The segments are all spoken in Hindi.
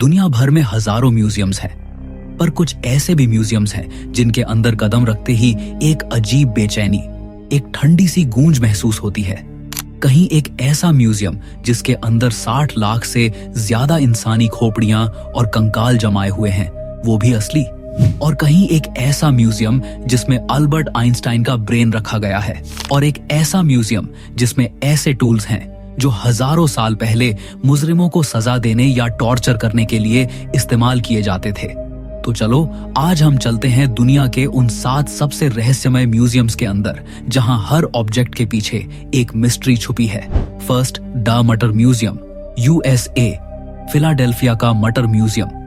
दुनिया भर में हजारों म्यूजियम्स हैं, पर कुछ ऐसे भी म्यूजियम्स हैं जिनके अंदर कदम रखते ही एक अजीब बेचैनी, एक ठंडी सी गूंज महसूस होती है। कहीं एक ऐसा म्यूजियम जिसके अंदर 60 लाख से ज्यादा इंसानी खोपड़ियां और कंकाल जमाए हुए हैं, वो भी असली। और कहीं एक ऐसा म्यूजियम जिसमें अल्बर्ट आइंस्टाइन का ब्रेन रखा गया है, और एक ऐसा म्यूजियम जिसमें ऐसे टूल्स हैं जो हजारों साल पहले मुजरिमों को सजा देने या टॉर्चर करने के लिए इस्तेमाल किए जाते थे। तो चलो आज हम चलते हैं दुनिया के उन 7 सबसे रहस्यमय म्यूजियम्स के अंदर, जहां हर ऑब्जेक्ट के पीछे एक मिस्ट्री छुपी है। फर्स्ट, द मटर म्यूजियम, यूएसए, फिलाडेल्फिया का मटर म्यूजियम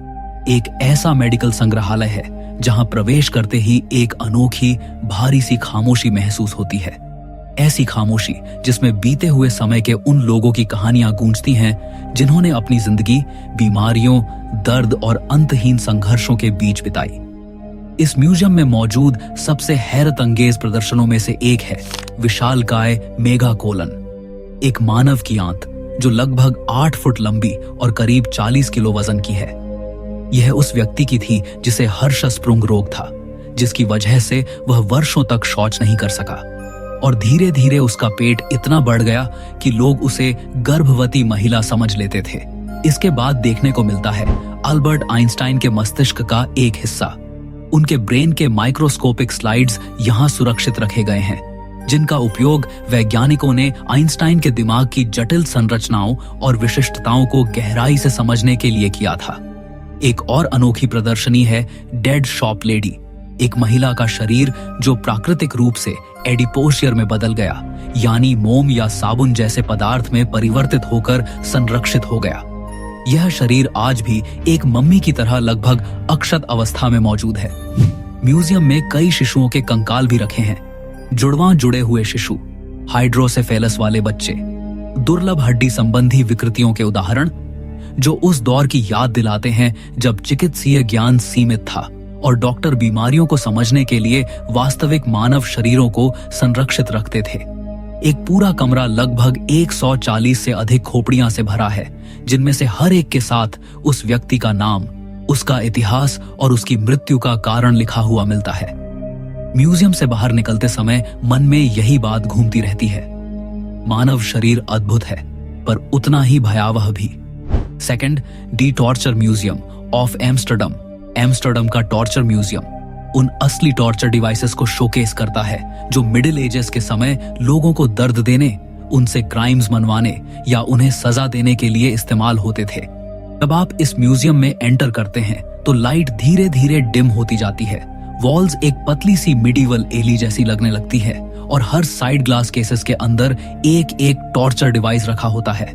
एक ऐसा मेडिकल संग्रहालय है जहां प्रवेश करते ही एक अनोखी भारी सी खामोशी महसूस होती है। ऐसी खामोशी जिसमें बीते हुए समय के उन लोगों की कहानियां गूंजती हैं जिन्होंने अपनी जिंदगी बीमारियों, दर्द और अंतहीन संघर्षों के बीच बिताई। इस म्यूजियम में मौजूद सबसे हैरत अंगेज प्रदर्शनों में से एक है विशालकाय मेगा कोलन, एक मानव की आंत जो लगभग 8 फुट लंबी और करीब 40 किलो वजन की है। यह उस व्यक्ति की थी जिसे हर्षस्प्रुंग रोग था, जिसकी वजह से वह वर्षों तक शौच नहीं कर सका, और धीरे धीरे उसका पेट इतना बढ़ गया कि लोग उसे गर्भवती महिला समझ लेते थे। इसके बाद देखने को मिलता है अल्बर्ट आइंस्टाइन के मस्तिष्क का एक हिस्सा। उनके ब्रेन के माइक्रोस्कोपिक स्लाइड्स यहाँ सुरक्षित रखे गए हैं, जिनका उपयोग वैज्ञानिकों ने आइंस्टाइन के दिमाग की जटिल संरचनाओं और विशिष्टताओं को गहराई से समझने के लिए किया था। एक और अनोखी प्रदर्शनी है डेड शॉप लेडी, एक महिला का शरीर जो प्राकृतिक रूप से एडिपोशियर में बदल गया, यानी मोम या साबुन जैसे पदार्थ में परिवर्तित होकर संरक्षित हो गया। यह शरीर आज भी एक मम्मी की तरह लगभग अक्षत अवस्था में मौजूद है। म्यूजियम में कई शिशुओं के कंकाल भी रखे हैं, जुड़वां जुड़े हुए शिशु, हाइड्रोसेफेलस वाले बच्चे, दुर्लभ हड्डी संबंधी विकृतियों के उदाहरण जो उस दौर की याद दिलाते हैं जब चिकित्सीय ज्ञान सीमित था और डॉक्टर बीमारियों को समझने के लिए वास्तविक मानव शरीरों को संरक्षित रखते थे। एक पूरा कमरा लगभग 140 से अधिक खोपड़ियां से भरा है, जिनमें से हर एक के साथ उस व्यक्ति का नाम, उसका इतिहास और उसकी मृत्यु का कारण लिखा हुआ मिलता है। म्यूजियम से बाहर निकलते समय मन में यही बात घूमती रहती है, मानव शरीर अद्भुत है पर उतना ही भयावह भी। Second, D torture museum of Amsterdam, Amsterdam का टॉर्चर म्यूजियम उन असली टॉर्चर डिवाइसेस को शोकेस करता है जो मिडिल एजेस के समय लोगों को दर्द देने, उनसे क्राइम्स मनवाने या उन्हें सजा देने के लिए इस्तेमाल होते थे। जब आप इस म्यूजियम में एंटर करते हैं तो लाइट धीरे धीरे डिम होती जाती है, वॉल्स एक पतली सी मिडीवल एली जैसी लगने लगती है और हर साइड ग्लास केसेस के अंदर एक एक टॉर्चर डिवाइस रखा होता है।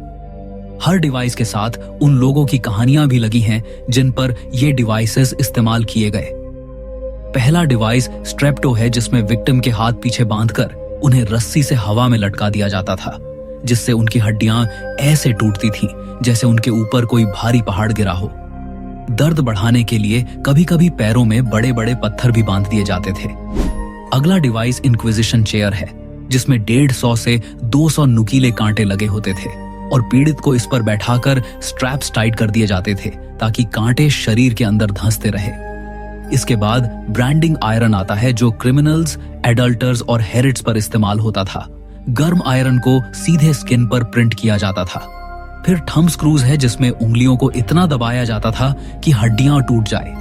हर डिवाइस के साथ उन लोगों की कहानियां भी लगी हैं जिन पर ये डिवाइसेस इस्तेमाल किए गए। पहला डिवाइस स्ट्रेप्टो है, जिसमें विक्टिम के हाथ पीछे बांधकर उन्हें रस्सी से हवा में लटका दिया जाता था, जिससे उनकी हड्डियां ऐसे टूटती थीं जैसे उनके ऊपर कोई भारी पहाड़ गिरा हो। दर्द बढ़ाने के लिए कभी कभी पैरों में बड़े बड़े पत्थर भी बांध दिए जाते थे। अगला डिवाइस इंक्विजिशन चेयर है, जिसमें 150 से 200 नुकीले कांटे लगे होते थे और पीड़ित को इस पर बैठाकर स्ट्रैप्स टाइट कर दिए जाते थे ताकि कांटे शरीर के अंदर धंसते रहे। इसके बाद ब्रांडिंग आयरन आता है, जो क्रिमिनल्स, एडल्टर्स और हेरिट्स पर इस्तेमाल होता था। गर्म आयरन को सीधे स्किन पर प्रिंट किया जाता था। फिर थंब स्क्रूज है, जिसमें उंगलियों को इतना दबाया जाता था कि हड्डियां टूट जाए।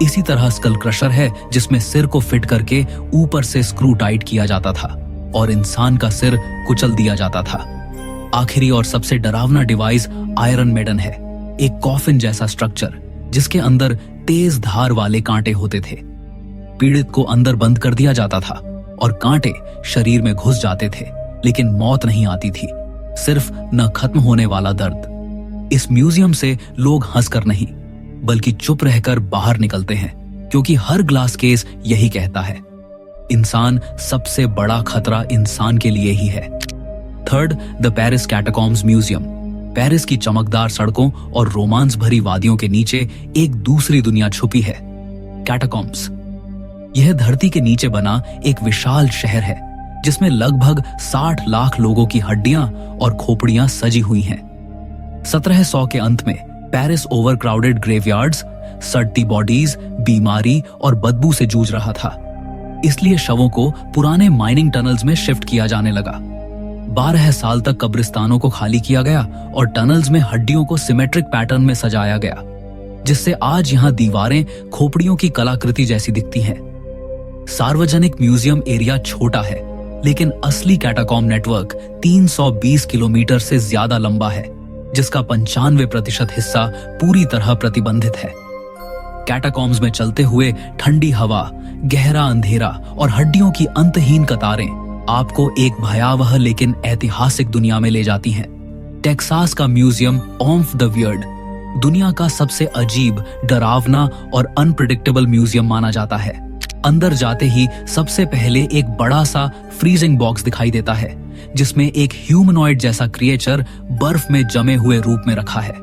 इसी तरह स्कल क्रशर है, जिसमें सिर को फिट करके ऊपर से स्क्रू टाइट किया जाता था और इंसान का सिर कुचल दिया जाता था। आखिरी और सबसे डरावना डिवाइस आयरन मेडन है, एक कॉफिन जैसा स्ट्रक्चर जिसके अंदर तेज धार वाले कांटे होते थे। पीड़ित को अंदर बंद कर दिया जाता था और कांटे शरीर में घुस जाते थे, लेकिन मौत नहीं आती थी, सिर्फ न खत्म होने वाला दर्द। इस म्यूजियम से लोग हंसकर नहीं बल्कि चुप रहकर बाहर निकलते हैं, क्योंकि हर ग्लास केस यही कहता है, इंसान सबसे बड़ा खतरा इंसान के लिए ही है। Third, the Paris catacombs museum, Paris की चमकदार सड़कों और रोमांस भरी वादियों के नीचे एक दूसरी दुनिया छुपी है, कैटाकॉम्स। यह धरती के नीचे बना एक विशाल शहर है जिसमें लगभग 60 लाख लोगों की हड्डियां और खोपड़ियां सजी हुई हैं। 1700 के अंत में पेरिस ओवरक्राउडेड ग्रेवयार्ड्स, सड़ती बॉडीज, बीमारी और बदबू से जूझ रहा था। इसलिए शवों को पुराने माइनिंग टनल्स में शिफ्ट किया जाने लगा। 12 साल तक कब्रिस्तानों को खाली किया गया और टनल्स में हड्डियों को सिमेट्रिक पैटर्न में सजाया गया, जिससे आज यहां दीवारें खोपड़ियों की कलाकृति जैसी दिखती हैं। सार्वजनिक म्यूजियम एरिया छोटा है, लेकिन असली कैटाकॉम्ब नेटवर्क 320 किलोमीटर से ज्यादा लंबा है, जिसका 95% हिस्सा पूरी तरह प्रतिबंधित है। कैटाकॉम्ब्स में चलते हुए ठंडी हवा, गहरा अंधेरा और हड्डियों की अंतहीन कतारें आपको एक भयावह लेकिन ऐतिहासिक दुनिया में ले जाती हैं। टेक्सास का म्यूजियम ऑफ द वियर्ड दुनिया का सबसे अजीब, डरावना और अनप्रेडिक्टेबल म्यूजियम माना जाता है। अंदर जाते ही सबसे पहले एक बड़ा सा फ्रीजिंग बॉक्स दिखाई देता है, जिसमें एक ह्यूमनॉइड जैसा क्रिएचर बर्फ में जमे हुए रूप में रखा है।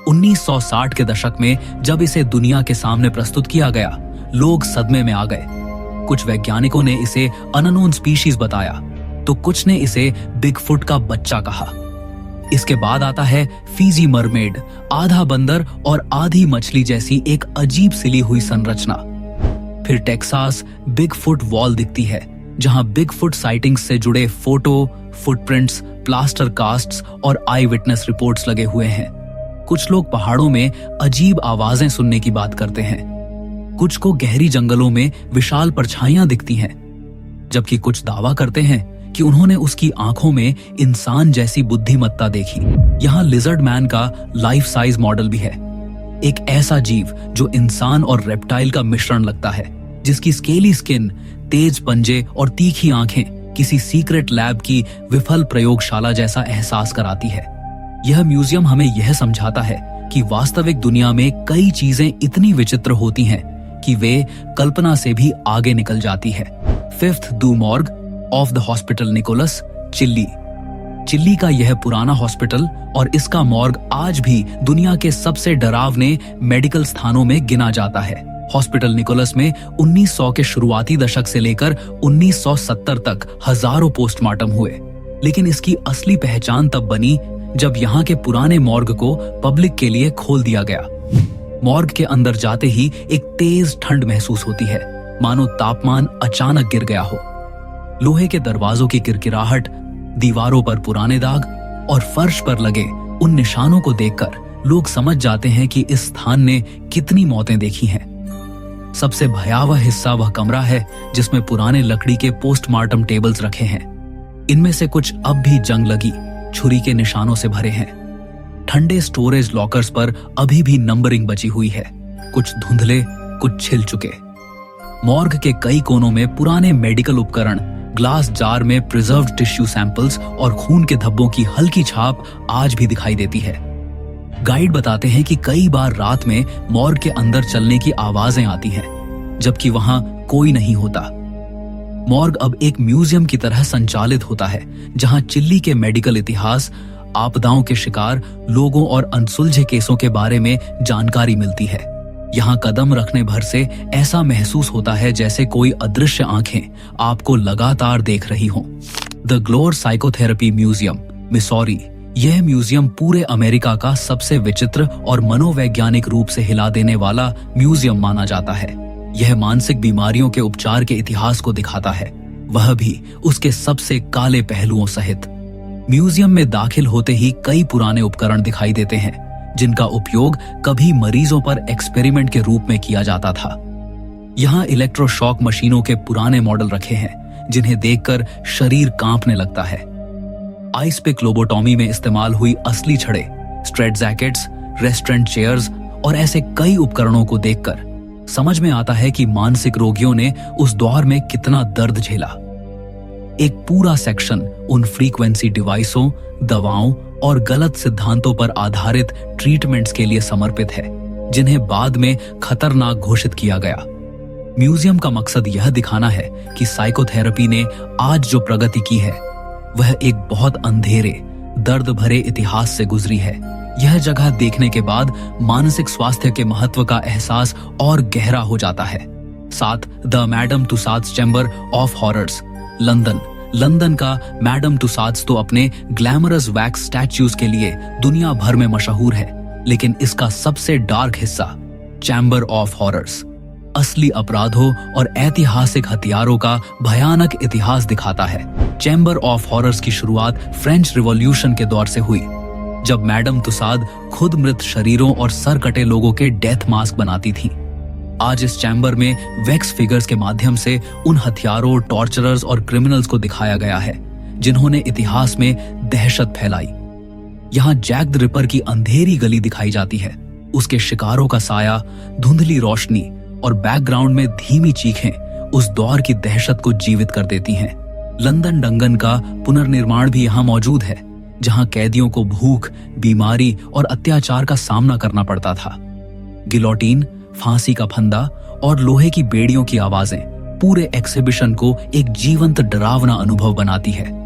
1960 के दशक में जब इसे दुनिया के सामने प्रस्तुत किया गया, लोग सदमे में आ गए। कुछ वैज्ञानिकों ने इसे अननोन स्पीशीज बताया, तो कुछ ने इसे बिगफुट का बच्चा कहा। इसके बाद आता है फीजी मरमेड, आधा बंदर और आधी मछली जैसी एक अजीब सिली हुई संरचना। फिर टेक्सास बिगफुट वॉल दिखती है, जहां बिगफुट साइटिंग्स से जुड़े फोटो, फुटप्रिंट्स, प्लास्टर कास्ट्स और आई विटनेस रिपोर्ट्स लगे हुए हैं। कुछ लोग पहाड़ों में अजीब आवाजें सुनने की बात करते हैं। कुछ को गहरी जंगलों में विशाल परछाइयां दिखती हैं, जबकि कुछ दावा करते हैं कि उन्होंने उसकी आंखों में इंसान जैसी बुद्धिमत्ता देखी। यहाँ लिजर्ड मैन का लाइफ साइज मॉडल भी है, एक ऐसा जीव जो इंसान और रेप्टाइल का मिश्रण लगता है, जिसकी स्केली स्किन, तेज पंजे और तीखी आंखें किसी सीक्रेट लैब की विफल प्रयोगशाला जैसा एहसास कराती है। यह म्यूजियम हमें यह समझाता है कि वास्तविक दुनिया में कई चीजें इतनी विचित्र होती हैं कि वे कल्पना से भी आगे निकल जाती है। 5th दू morgue of the hospital Nicolas, Chile. Chile का यह पुराना हॉस्पिटल और इसका मॉर्ग आज भी दुनिया के सबसे डरावने मेडिकल स्थानों में गिना जाता है। हॉस्पिटल निकोलस में 1900 के शुरुआती दशक से लेकर 1970 तक हजारों पोस्टमार्टम हुए, लेकिन इसकी असली पहचान तब बनी जब यहाँ के पुराने मॉर्ग को पब्लिक के लिए खोल दिया गया। मॉर्ग के अंदर जाते ही एक तेज ठंड महसूस होती है, मानो तापमान अचानक गिर गया हो। लोहे के दरवाजों की किरकिराहट, दीवारों पर पुराने दाग और फर्श पर लगे उन निशानों को देखकर लोग समझ जाते हैं कि इस स्थान ने कितनी मौतें देखी हैं। सबसे भयावह हिस्सा वह कमरा है जिसमें पुराने लकड़ी के पोस्टमार्टम टेबल्स रखे हैं। इनमें से कुछ अब भी जंग लगी छुरी के निशानों से भरे हैं। ठंडे स्टोरेज लॉकर्स पर अभी भी नंबरिंग बची हुई है, कुछ धुंधले, कुछ छिल चुके। मॉर्ग के कई कोनों में पुराने मेडिकल उपकरण, ग्लास जार में प्रिजर्व्ड टिश्यू सैंपल्स और खून के धब्बों की हल्की छाप आज भी दिखाई देती है। गाइड बताते हैं कि कई बार रात में मॉर्ग के अंदर चलने की आवाजें आती हैं, जबकि वहां कोई नहीं होता। मॉर्ग अब एक म्यूजियम की तरह संचालित होता है, जहां चिल्ली के मेडिकल इतिहास, आपदाओं के शिकार लोगों और अनसुलझे केसों के बारे में जानकारी मिलती है। यहाँ कदम रखने भर से ऐसा महसूस होता है जैसे कोई अदृश्य आंखें आपको लगातार देख रही हों। The Glore psychotherapy museum, Missouri. यह म्यूजियम पूरे अमेरिका का सबसे विचित्र और मनोवैज्ञानिक रूप से हिला देने वाला म्यूजियम माना जाता है। यह मानसिक बीमारियों के उपचार के इतिहास को दिखाता है, वह भी उसके सबसे काले पहलुओं सहित। म्यूजियम में दाखिल होते ही कई पुराने उपकरण दिखाई देते हैं, जिनका उपयोग कभी मरीजों पर एक्सपेरिमेंट के रूप में किया जाता था। यहाँ इलेक्ट्रोशॉक मशीनों के पुराने मॉडल रखे हैं, जिन्हें देखकर शरीर कांपने लगता है। आइस पिक लोबोटॉमी में इस्तेमाल हुई असली छड़े, स्ट्रेट जैकेट्स, रेस्टोरेंट चेयर्स और ऐसे कई उपकरणों को देखकर समझ में आता है कि मानसिक रोगियों ने उस दौर में कितना दर्द झेला। एक पूरा सेक्शन उन फ्रीक्वेंसी डिवाइसों, दवाओं और गलत सिद्धांतों पर आधारित ट्रीटमेंट्स के लिए समर्पित है, जिन्हें बाद में खतरनाक घोषित किया गया। म्यूजियम का मकसद यह दिखाना है कि साइकोथेरेपी ने आज जो प्रगति की है, वह एक बहुत अंधेरे, दर्द भरे इतिहास से गुजरी है। यह जगह देखने के बाद मानसिक स्वास्थ्य के महत्व का एहसास और गहरा हो जाता है। 7 the Madame Tussauds chamber of horrors, London. London का मैडम तुसाद्स तो अपने ग्लैमरस वैक्स स्टैच्यूज के लिए दुनिया भर में मशहूर है, लेकिन इसका सबसे डार्क हिस्सा, चैम्बर ऑफ हॉरर्स, असली अपराधों और ऐतिहासिक हथियारों का भयानक इतिहास दिखाता है। चैम्बर ऑफ हॉरर्स की शुरुआत फ्रेंच रिवॉल्यूशन के दौर से हुई, जब मैडम तुसाद खुद मृत शरीरों और सर कटे लोगों के डेथ मास्क बनाती थी। आज इस चैम्बर में वैक्स फिगर्स के माध्यम से उन हथियारों, टॉर्चरर्स और क्रिमिनल्स को दिखाया गया है जिन्होंने इतिहास में दहशत फैलाई। यहाँ जैक द रिपर की अंधेरी गली दिखाई जाती है, उसके शिकारों का साया, धुंधली रोशनी और बैकग्राउंड में धीमी चीखें उस दौर की दहशत को जीवित कर देती हैं। लंदन डंगन का पुनर्निर्माण भी यहाँ मौजूद है, जहाँ कैदियों को भूख, बीमारी और अत्याचार का सामना करना पड़ता था। गिलोटीन, फांसी का फंदा और लोहे की बेड़ियों की आवाजें पूरे एग्जीबिशन को एक जीवंत डरावना अनुभव बनाती है।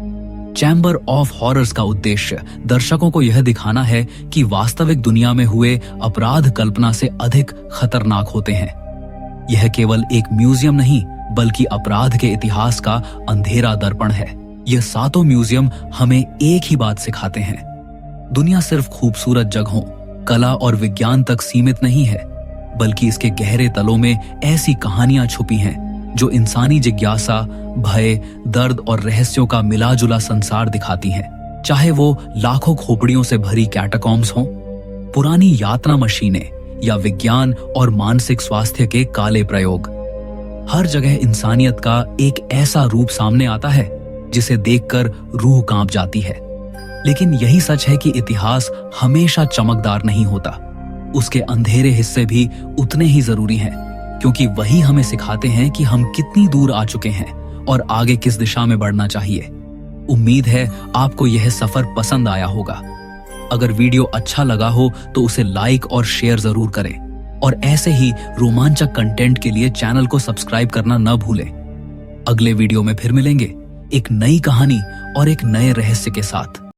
चैम्बर ऑफ हॉरर्स का उद्देश्य दर्शकों को यह दिखाना है कि वास्तविक दुनिया में हुए अपराध कल्पना से अधिक खतरनाक होते हैं। यह केवल एक म्यूजियम नहीं, बल्कि अपराध के इतिहास का अंधेरा दर्पण है। यह सातों म्यूजियम हमें एक ही बात सिखाते हैं, दुनिया सिर्फ खूबसूरत जगहों, कला और विज्ञान तक सीमित नहीं है, बल्कि इसके गहरे तलों में ऐसी कहानियां छुपी हैं जो इंसानी जिज्ञासा, भय, दर्द और रहस्यों का मिला-जुला संसार दिखाती हैं। चाहे वो लाखों खोपड़ियों से भरी कैटाकॉम्स हों, पुरानी यात्रा मशीनें या विज्ञान और मानसिक स्वास्थ्य के काले प्रयोग, हर जगह इंसानियत का एक ऐसा रूप सामने आता है जिसे देखकर रूह कांप जाती है। लेकिन यही सच है कि इतिहास हमेशा चमकदार नहीं होता। उसके अंधेरे हिस्से भी उतने ही जरूरी हैं, क्योंकि वही हमें सिखाते हैं कि हम कितनी दूर आ चुके हैं और आगे किस दिशा में बढ़ना चाहिए। उम्मीद है आपको यह सफर पसंद आया होगा। अगर वीडियो अच्छा लगा हो तो उसे लाइक और शेयर जरूर करें, और ऐसे ही रोमांचक कंटेंट के लिए चैनल को सब्सक्राइब करना न भूलें। अगले वीडियो में फिर मिलेंगे, एक नई कहानी और एक नए रहस्य के साथ।